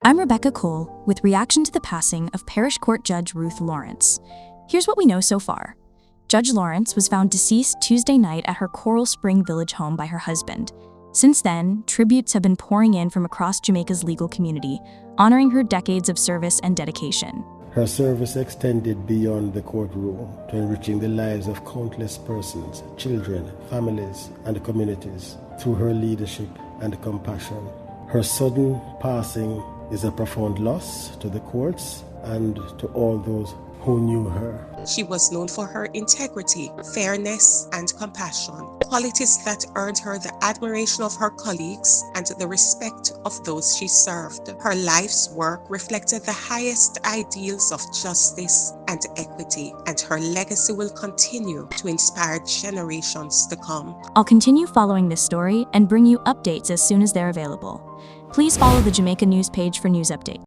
I'm Rebecca Cole with reaction to the passing of Parish Court Judge Ruth Lawrence. Here's what we know so far. Judge Lawrence was found deceased Tuesday night at her Coral Spring Village home by her husband. Since then, tributes have been pouring in from across Jamaica's legal community, honoring her decades of service and dedication. Her service extended beyond the courtroom to enriching the lives of countless persons, children, families, and communities through her leadership and compassion. Her sudden passing is a profound loss to the courts and to all those who knew her. She was known for her integrity, fairness, and compassion, qualities that earned her the admiration of her colleagues and the respect of those she served. Her life's work reflected the highest ideals of justice and equity, and her legacy will continue to inspire generations to come. I'll continue following this story and bring you updates as soon as they're available. Please follow the Jamaica News page for news updates.